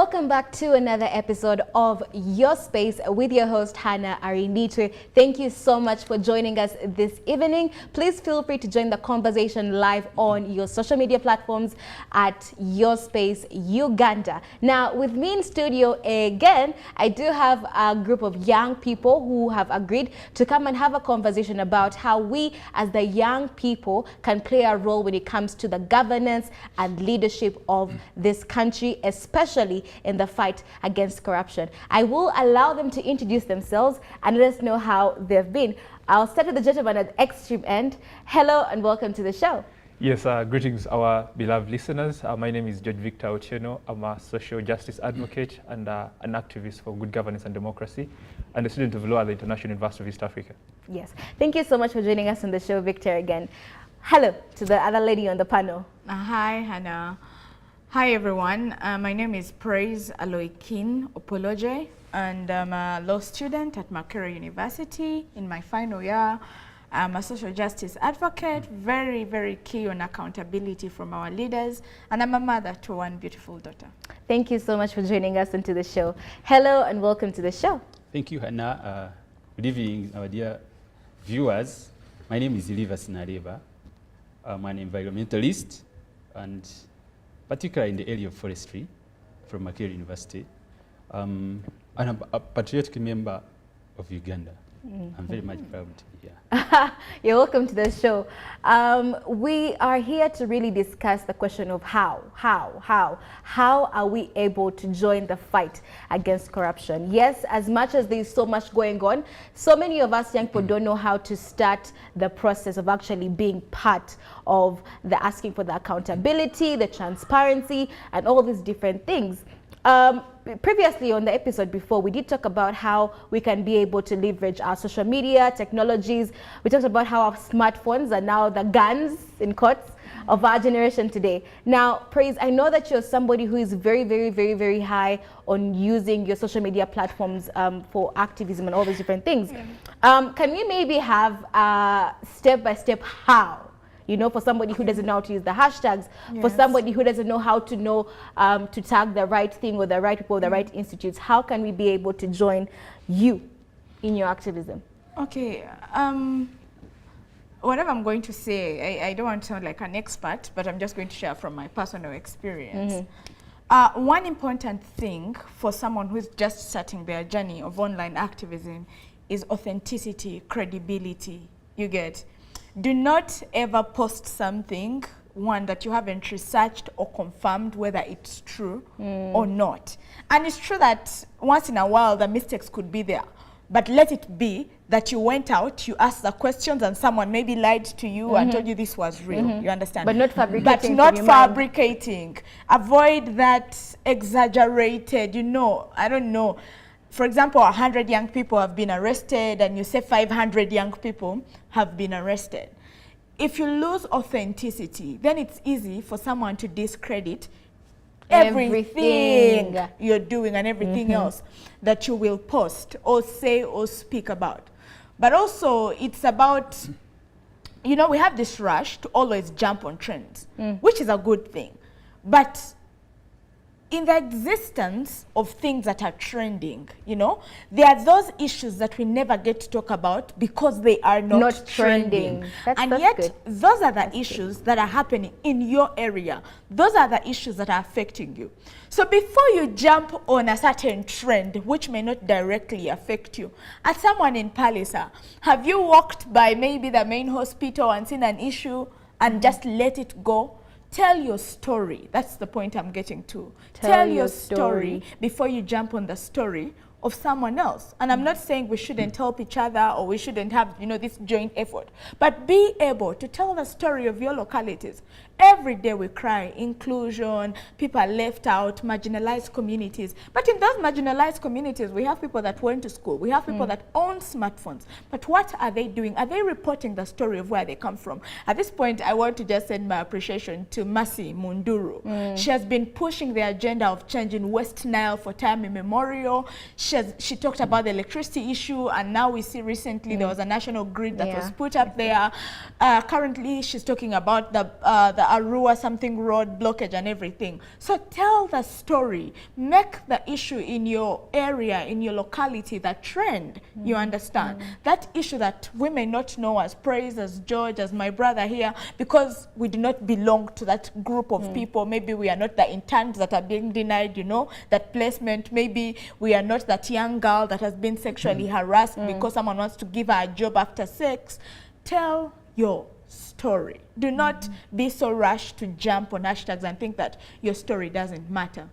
welcome back to another episode of Your Space with your host Hannah Arinitu. Thank you so much for joining us this evening. Please feel free to join the conversation live on your social media platforms at Your Space Uganda. Now, with me in studio again, I do have a group of young people who have agreed to come and have a conversation about how we as the young people can play a role when it comes to the governance and leadership of this country, especially in the fight against corruption. I will allow them to introduce themselves and let us know how they've been. I'll start with the gentleman at the extreme end. Hello and welcome to the show. Yes, greetings our beloved listeners. My name is George Victor Otieno. I'm a social justice advocate and an activist for good governance and democracy, and a student of law at the International University of East Africa. Yes, thank you so much for joining us on the show, Victor, again. Hello to the other lady on the panel. Hi, Hannah. Hi, everyone. My name is Praise Aloikin Opoloje, and I'm a law student at Makerere University in my final year. I'm a social justice advocate, very, very key on accountability from our leaders, and I'm a mother to one beautiful daughter. Thank you so much for joining us into the show. Hello and welcome to the show. Thank you, Hannah. Good evening, our dear viewers. My name is Ilivas Nareva. I'm an environmentalist, and particularly in the area of forestry from Makerere University. And I'm a patriotic member of Uganda. I'm very much proud to be here. You're welcome to the show. We are here to really discuss the question of how are we able to join the fight against corruption? Yes, as much as there's so much going on, so many of us young people don't know how to start the process of actually being part of the asking for the accountability, the transparency, and all these different things. Previously on the episode before, we did talk about how we can be able to leverage our social media technologies. We talked about how our smartphones are now the guns, in quotes, of our generation today. Now, Praise, I know that you're somebody who is very, very, very, very high on using your social media platforms for activism and all those different things. Can we maybe have a step-by-step how? You know, for somebody who doesn't know how to use the hashtags, yes. For somebody who doesn't know how to to tag the right thing or the right people, or the right institutes, how can we be able to join you in your activism? Okay, whatever I'm going to say, I don't want to sound like an expert, but I'm just going to share from my personal experience. One important thing for someone who's just starting their journey of online activism is authenticity, credibility. You get? Do not ever post something, one, that you haven't researched or confirmed whether it's true or not. And it's true that once in a while the mistakes could be there, but let it be that you went out, you asked the questions, and someone maybe lied to you and told you this was real. You understand? But not fabricating. But not fabricating. Avoid that exaggerated, you know, I don't know. For example, 100 young people have been arrested, and you say 500 young people have been arrested. If you lose authenticity, then it's easy for someone to discredit everything you're doing and everything else that you will post or say or speak about. But also, it's about, you know, we have this rush to always jump on trends, which is a good thing. But in the existence of things that are trending, you know, there are those issues that we never get to talk about because they are not trending. And yet, good. Those are the issues that are happening in your area. Those are the issues that are affecting you. So before you jump on a certain trend, which may not directly affect you, as someone in Palliser, have you walked by maybe the main hospital and seen an issue and just let it go? Tell your story. That's the point I'm getting to. Tell your story before you jump on the story of someone else. And I'm not saying we shouldn't help each other or we shouldn't have, you know, this joint effort, but be able to tell the story of your localities. Every day we cry inclusion, people are left out, marginalized communities. But in those marginalized communities, we have people that went to school, we have people that own smartphones. But what are they doing? Are they reporting the story of where they come from? At this point, I want to just send my appreciation to Mercy Munduru. She has been pushing the agenda of change in West Nile for time immemorial. she talked about the electricity issue, and now we see recently there was a national grid that was put up there. Currently, she's talking about the Arua something road blockage and everything. So tell the story, make the issue in your area, in your locality, that trend, you understand? That issue that we may not know as Praise, as George, as my brother here, because we do not belong to that group of people. Maybe we are not the interns that are being denied, you know, that placement. Maybe we are not that young girl that has been sexually harassed because someone wants to give her a job after sex. Tell your story. Do not be so rushed to jump on hashtags and think that your story doesn't matter.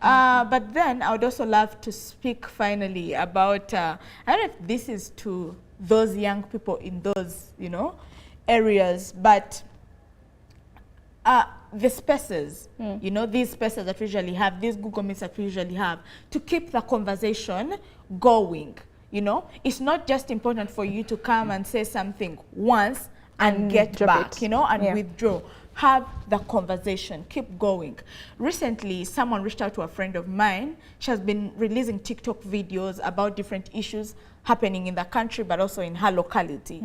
But then I would also love to speak finally about, I don't know if this is to those young people in those, you know, areas, but the spaces, you know, these spaces that we usually have, these Google Meets that we usually have, to keep the conversation going, you know. It's not just important for you to come and say something once and get back, you know, and withdraw. Have the conversation, keep going. Recently, someone reached out to a friend of mine. She has been releasing TikTok videos about different issues happening in the country, but also in her locality.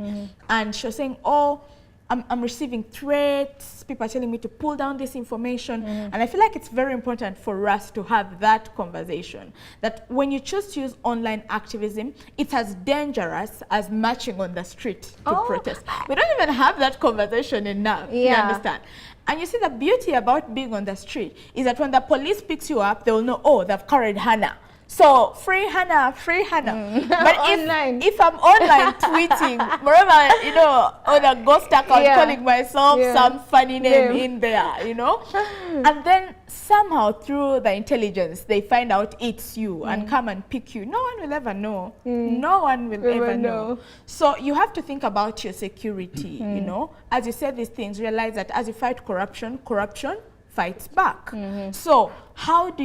And she was saying, oh, I'm receiving threats, people are telling me to pull down this information. And I feel like it's very important for us to have that conversation, that when you choose to use online activism, it's as dangerous as marching on the street to protest. We don't even have that conversation enough, you understand? And you see, the beauty about being on the street is that when the police picks you up, they will know, oh, they've carried Hannah. So free Hannah, free Hannah. But if I'm online tweeting, wherever, you know, on a ghost account, calling myself some funny name in there, you know, and then somehow through the intelligence they find out it's you and come and pick you, no one will ever know. No one will ever know. So you have to think about your security, you know. As you say these things, realize that as you fight corruption, corruption fights back. So how do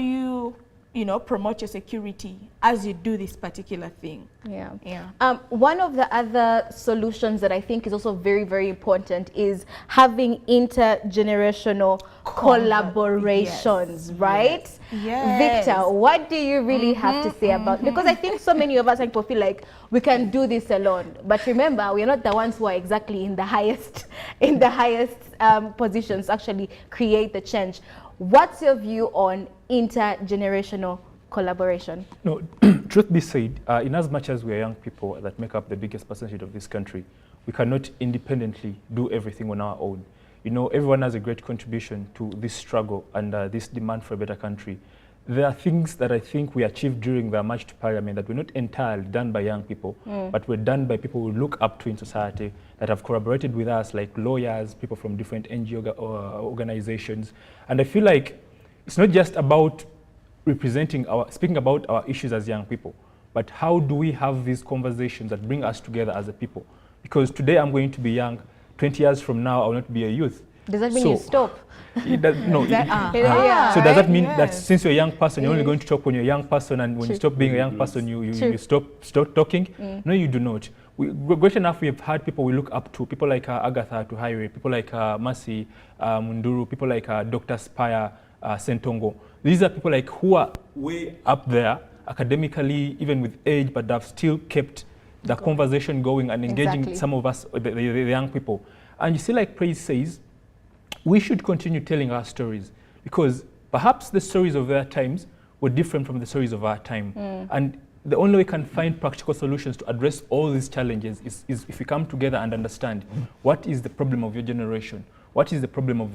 you know, promote your security as you do this particular thing? One of the other solutions that I think is also very, very important is having intergenerational collaborations, right? Victor, what do you really have to say about, because I think so many of us people feel like we can do this alone, but remember, we are not the ones who are exactly in the highest positions to actually create the change. What's your view on intergenerational collaboration? No, truth be said, in as much as we are young people that make up the biggest percentage of this country, we cannot independently do everything on our own. You know, everyone has a great contribution to this struggle and this demand for a better country. There are things that I think we achieved during the march to parliament that were not entirely done by young people, but were done by people we look up to in society that have collaborated with us, like lawyers, people from different NGO organizations. And I feel like it's not just about speaking about our issues as young people, but how do we have these conversations that bring us together as a people? Because today I'm going to be young, 20 years from now I will not be a youth. Does that mean you stop? It does, no. So does that mean that since you're a young person, you're only going to talk when you're a young person, and when you stop being a young person, you stop talking? No, you do not. Great enough, we have had people we look up to, people like Agatha Tuhaire, people like Mercy Munduru, people like Dr. Spire Sentongo. These are people like who are way up there academically, even with age, but have still kept the conversation going and engaging some of us, the young people. And you see, like Praise says, we should continue telling our stories, because perhaps the stories of their times were different from the stories of our time. And the only way we can find practical solutions to address all these challenges is if we come together and understand what is the problem of your generation, what was the problem of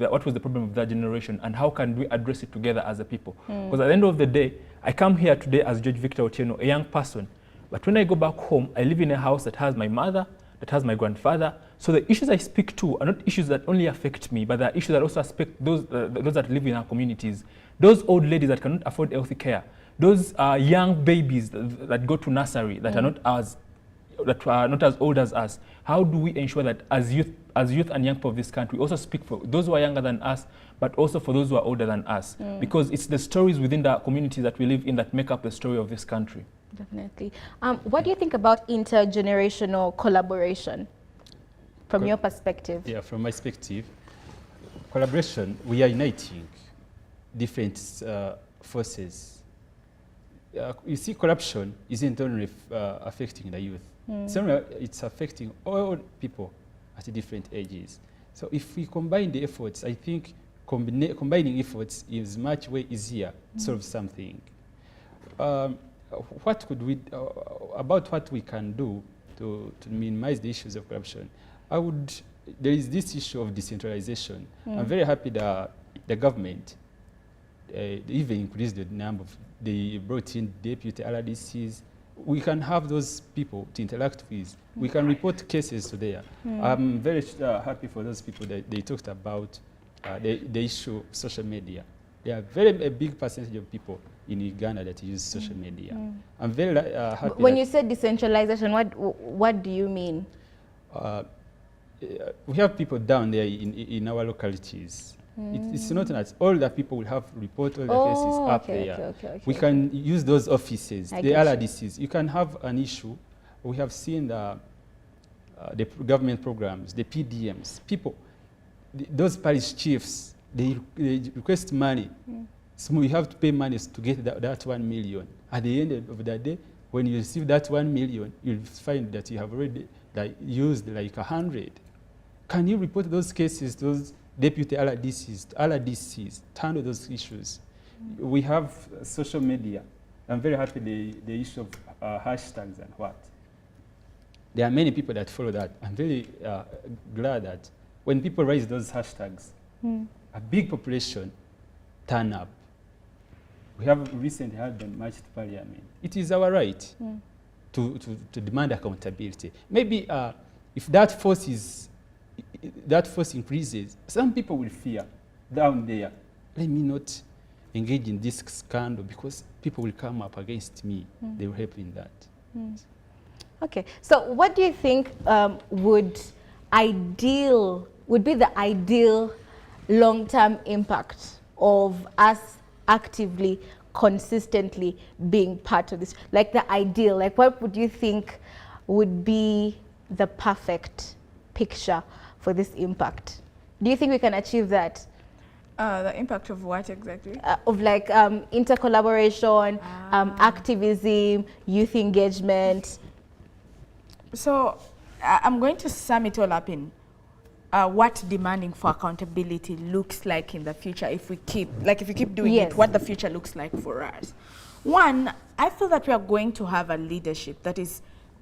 that generation, and how can we address it together as a people. Because at the end of the day, I come here today as George Victor Otieno, a young person, but when I go back home, I live in a house that has my mother, that has my grandfather. So the issues I speak to are not issues that only affect me, but they are issues that also affect those that live in our communities. Those old ladies that cannot afford healthy care, those young babies that go to nursery that are not as old as us. How do we ensure that as youth and young people of this country, we also speak for those who are younger than us, but also for those who are older than us? Because it's the stories within the communities that we live in that make up the story of this country. Definitely. What do you think about intergenerational collaboration from your perspective? Yeah, from my perspective, collaboration, we are uniting different forces you see, corruption isn't only affecting the youth. It's affecting all people at different ages. So if we combine the efforts, I think combining efforts is much way easier to solve something. What could we, about what we can do to minimize the issues of corruption? There is this issue of decentralization. I'm very happy that the government even increased the number of, they brought in deputy RDCs. We can have those people to interact with. We can report cases to there. I'm very happy for those people that they talked about the issue of social media. There are a big percentage of people in Uganda that use social media. I'm very happy. When you say decentralization, what do you mean? We have people down there in our localities. It's not that all the people will have report all the cases up there. We can use those offices, the RDCs. You can have an issue. We have seen the government programs, the PDMs. People, those parish chiefs, they request money. So we have to pay money to get that 1 million. At the end of the day, when you receive that 1 million, you'll find that you have already used like 100. Can you report those cases, those deputy RDCs, handle those issues? We have social media. I'm very happy the issue of hashtags and what. There are many people that follow that. I'm very glad that when people raise those hashtags, a big population turn up. We have recently had the March to Parliament. It is our right to demand accountability. Maybe if that force increases, some people will fear down there. Let me not engage in this scandal because people will come up against me. They will help in that. Okay, so what do you think would be the ideal long-term impact of us actively, consistently being part of this? Like the ideal, like what would you think would be the perfect picture for this impact? Do you think we can achieve that? The impact of what exactly? Of like intercollaboration, activism, youth engagement. So I'm going to sum it all up in what demanding for accountability looks like in the future if we keep doing it, what the future looks like for us. One, I feel that we are going to have a leadership that is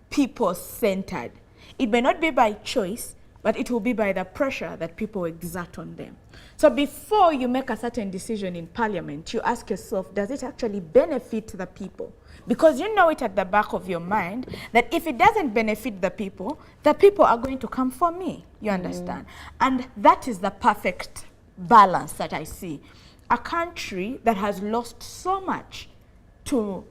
people-centered. It may not be by choice, but it will be by the pressure that people exert on them. So before you make a certain decision in Parliament, you ask yourself, does it actually benefit the people? Because you know it at the back of your mind that if it doesn't benefit the people are going to come for me, you understand? And that is the perfect balance that I see. A country that has lost so much to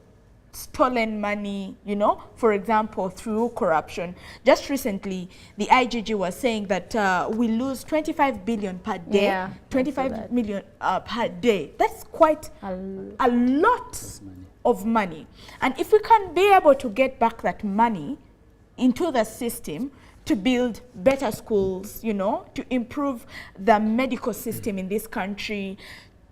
stolen money, you know, for example, through corruption. Just recently, the IGG was saying that we lose 25 billion per day, 25 million per day. That's quite a lot of money. And if we can be able to get back that money into the system to build better schools, you know, to improve the medical system in this country,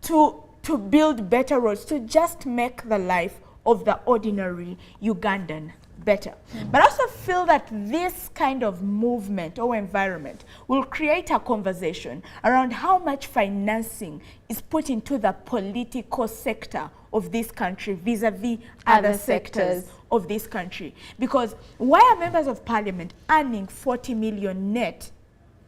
to build better roads, to just make the life of the ordinary Ugandan better. But I also feel that this kind of movement or environment will create a conversation around how much financing is put into the political sector of this country vis-a-vis other sectors of this country. Because why are members of parliament earning 40 million net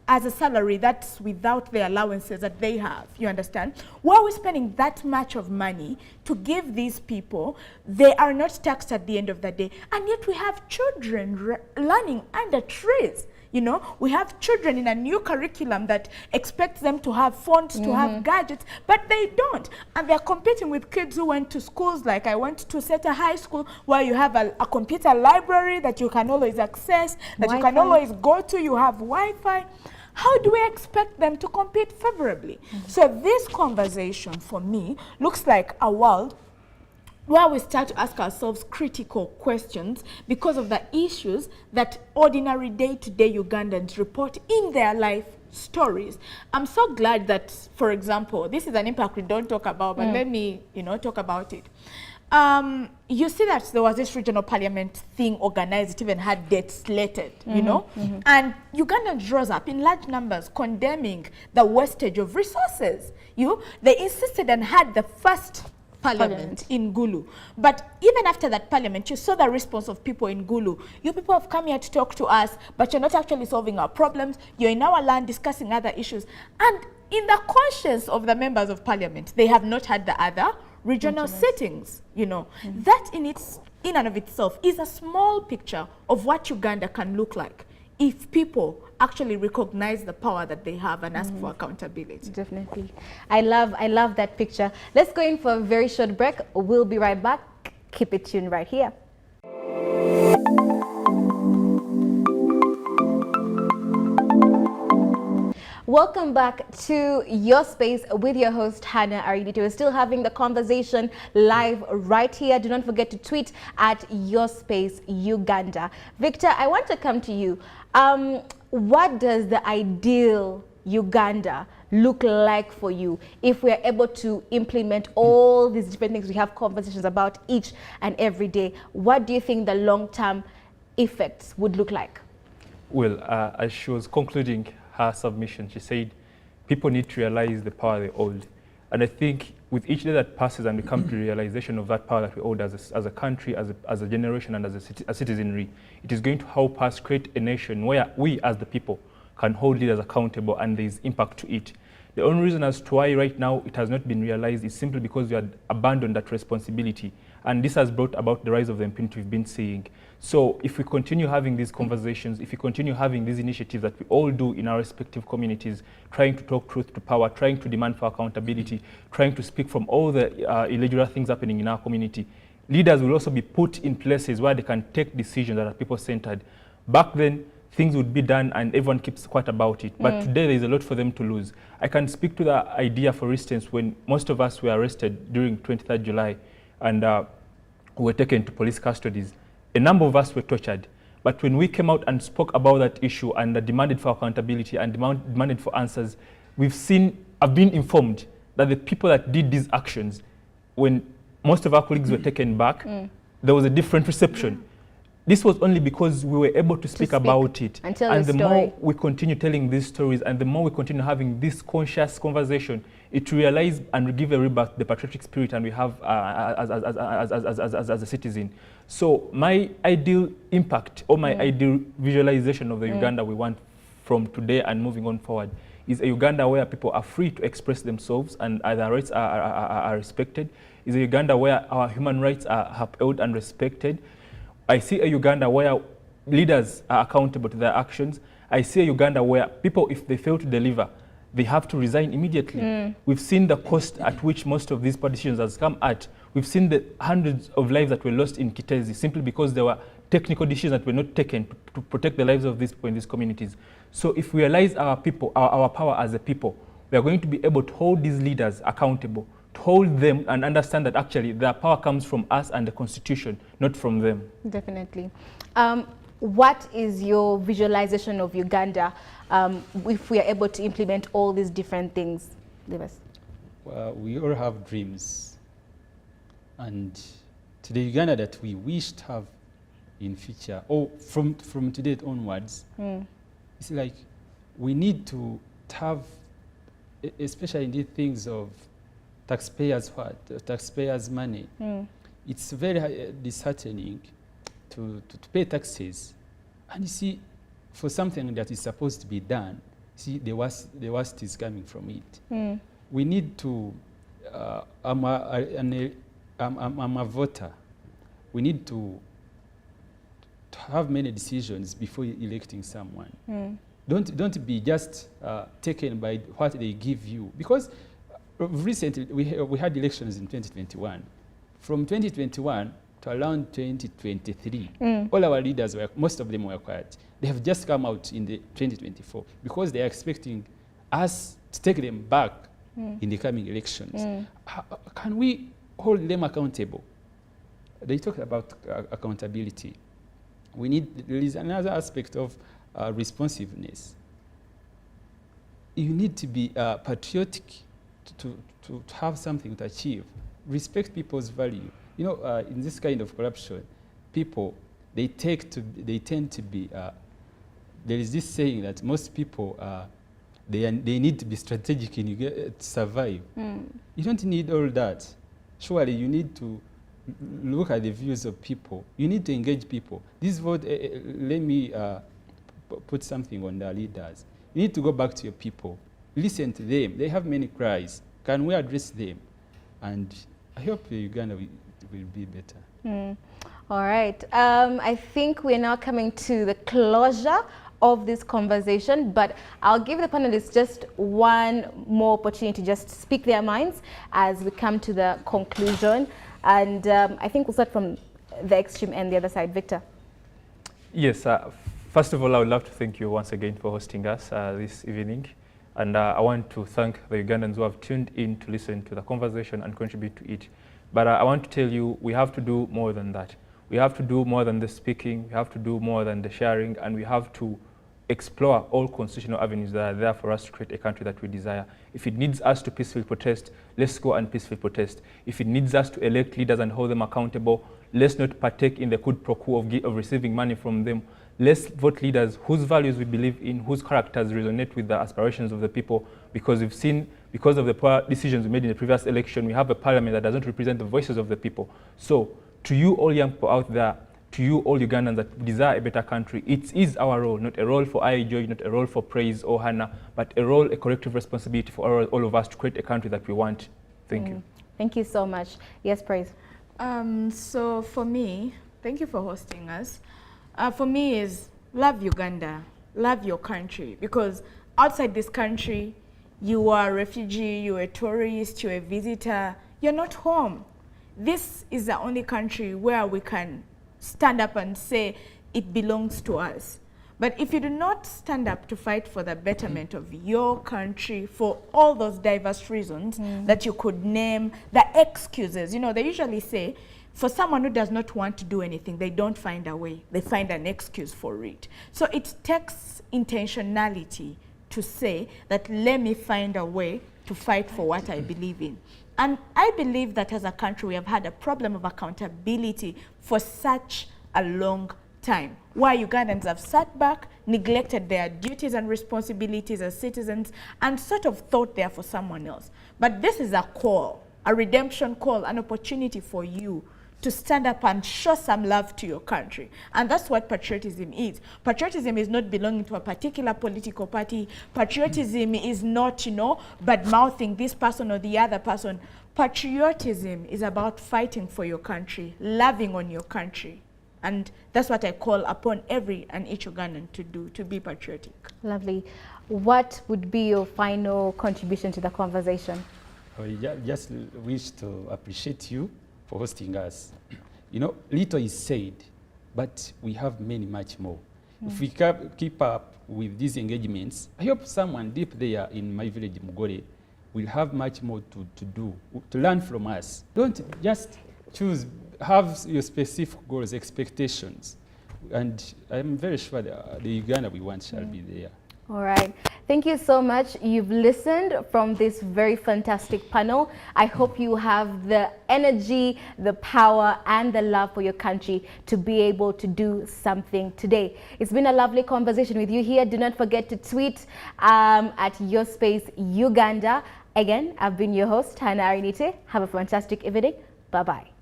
as a salary that's without the allowances that they have, you understand? Why are we spending that much of money to give these people? They are not taxed at the end of the day, and yet we have children learning under trees. You know, we have children in a new curriculum that expects them to have phones, to have gadgets, but they don't. And they're competing with kids who went to schools like I went to Seta High School, where you have a computer library that you can always access, that you can always go to, you have Wi-Fi. How do we expect them to compete favorably? So this conversation, for me, looks like a world where we start to ask ourselves critical questions because of the issues that ordinary day-to-day Ugandans report in their life stories. I'm so glad that, for example, this is an impact we don't talk about, but let me, you know, talk about it. You see that there was this regional parliament thing organized, it even had dates slated, you know? And Uganda draws up in large numbers condemning the wastage of resources. They insisted and had the first parliament in Gulu. But even after that parliament, you saw the response of people in Gulu. You people have come here to talk to us, but you're not actually solving our problems. You're in our land discussing other issues. And in the conscience of the members of parliament, they have not had the other regional settings, you know. That in and of itself is a small picture of what Uganda can look like if people actually recognize the power that they have and ask for accountability. Definitely. I love that picture. Let's go in for a very short break. We'll be right back. Keep it tuned right here. Welcome back to Your Space with your host, Hannah Aridito. We're still having the conversation live right here. Do not forget to tweet at Your Space Uganda. Victor, I want to come to you. What does the ideal Uganda look like for you if we are able to implement all these different things we have conversations about each and every day? What do you think the long-term effects would look like? Well, as she was concluding her submission, she said people need to realize the power they hold. And I think with each day that passes and we come to realization of that power that we hold as a country, as a generation, and as a citizenry, it is going to help us create a nation where we as the people can hold leaders accountable and there is impact to it. The only reason as to why right now it has not been realized is simply because we had abandoned that responsibility. And this has brought about the rise of the impunity we've been seeing. So if we continue having these conversations, if we continue having these initiatives that we all do in our respective communities, trying to talk truth to power, trying to demand for accountability, trying to speak from all the illegal things happening in our community, leaders will also be put in places where they can take decisions that are people-centered. Back then, things would be done and everyone keeps quiet about it. But today there is a lot for them to lose. I can speak to the idea, for instance, when most of us were arrested during 23rd July and were taken to police custodies, a number of us were tortured. But when we came out and spoke about that issue and demanded for accountability and demanded for answers, I've been informed that the people that did these actions, when most of our colleagues were taken back, there was a different reception. This was only because we were able to speak about it. And the more we continue telling these stories and the more we continue having this conscious conversation, it realize and give a rebirth the patriotic spirit and we have as a citizen. So my ideal impact or my ideal visualization of the Uganda we want from today and moving on forward is a Uganda where people are free to express themselves and their rights are respected. Is a Uganda where our human rights are upheld and respected. I see a Uganda where leaders are accountable to their actions. I see a Uganda where people, if they fail to deliver, they have to resign immediately. We've seen the cost at which most of these decisions has come at. We've seen the hundreds of lives that were lost in Kitezi simply because there were technical decisions that were not taken to protect the lives of these people in these communities. So if we realize our people, our power as a people, we are going to be able to hold these leaders accountable, to hold them and understand that actually their power comes from us and the Constitution, not from them. Definitely. What is your visualization of Uganda if we are able to implement all these different things? Livas? Well, we all have dreams. And to the Uganda that we wish to have in future, or from today onwards, it's like we need to have, especially in these things of taxpayers' money. It's very disheartening to pay taxes, and you see, for something that is supposed to be done, see the worst is coming from it. We need to. I'm a voter. We need to have many decisions before electing someone. Don't be just taken by what they give you, because recently we had elections in 2021. From 2021 to around 2023, all our leaders most of them were quiet. They have just come out in the 2024 because they are expecting us to take them back in the coming elections. Can we hold them accountable? They talk about accountability. There is another aspect of responsiveness. You need to be patriotic to have something to achieve. Respect people's value. You know, in this kind of corruption, people, they tend to be, there is this saying that most people, they need to be strategic to survive. You don't need all that. Surely you need to look at the views of people. You need to engage people. This vote, let me put something on the leaders. You need to go back to your people. Listen to them. They have many cries. Can we address them? And I hope Uganda will be better. All right. I think we're now coming to the closure of this conversation, but I'll give the panelists just one more opportunity to just speak their minds as we come to the conclusion. And I think we'll start from the extreme end, the other side. Victor. Yes. First of all, I would love to thank you once again for hosting us this evening. And I want to thank the Ugandans who have tuned in to listen to the conversation and contribute to it. But I want to tell you, we have to do more than that. We have to do more than the speaking, we have to do more than the sharing, and we have to explore all constitutional avenues that are there for us to create a country that we desire. If it needs us to peacefully protest, let's go and peacefully protest. If it needs us to elect leaders and hold them accountable, let's not partake in the quid pro quo of receiving money from them. Let's vote leaders whose values we believe in, whose characters resonate with the aspirations of the people, because we've seen, because of the poor decisions we made in the previous election, we have a parliament that doesn't represent the voices of the people. So, to you all young people out there, to you all Ugandans that desire a better country, it is our role, not a role for IJoy, not a role for Praise or Hannah, but a role, a collective responsibility for all of us to create a country that we want. Thank you. Thank you so much. Yes, Praise. So for me, thank you for hosting us. For me is love Uganda, love your country, because outside this country, you are a refugee, you're a tourist, you're a visitor, you're not home. This is the only country where we can stand up and say it belongs to us. But if you do not stand up to fight for the betterment of your country for all those diverse reasons that you could name, the excuses, you know, they usually say, for someone who does not want to do anything, they don't find a way. They find an excuse for it. So it takes intentionality to say that let me find a way to fight for what I believe in. And I believe that as a country, we have had a problem of accountability for such a long time, where Ugandans have sat back, neglected their duties and responsibilities as citizens, and sort of thought they're for someone else. But this is a call, a redemption call, an opportunity for you to stand up and show some love to your country. And that's what patriotism is. Patriotism is not belonging to a particular political party. Patriotism is not, you know, bad-mouthing this person or the other person. Patriotism is about fighting for your country, loving on your country. And that's what I call upon every and each Ugandan to do, to be patriotic. Lovely. What would be your final contribution to the conversation? I just wish to appreciate you for hosting us. You know, little is said, but we have much more. If we keep up with these engagements, I hope someone deep there in my village, Mugore, will have much more to do, to learn from us. Don't just choose, have your specific goals, expectations, and I'm very sure that the Uganda we want shall be there. All right. Thank you so much. You've listened from this very fantastic panel. I hope you have the energy, the power, and the love for your country to be able to do something today. It's been a lovely conversation with you here. Do not forget to tweet at YourSpace Uganda. Again, I've been your host, Hannah Arinite. Have a fantastic evening. Bye-bye.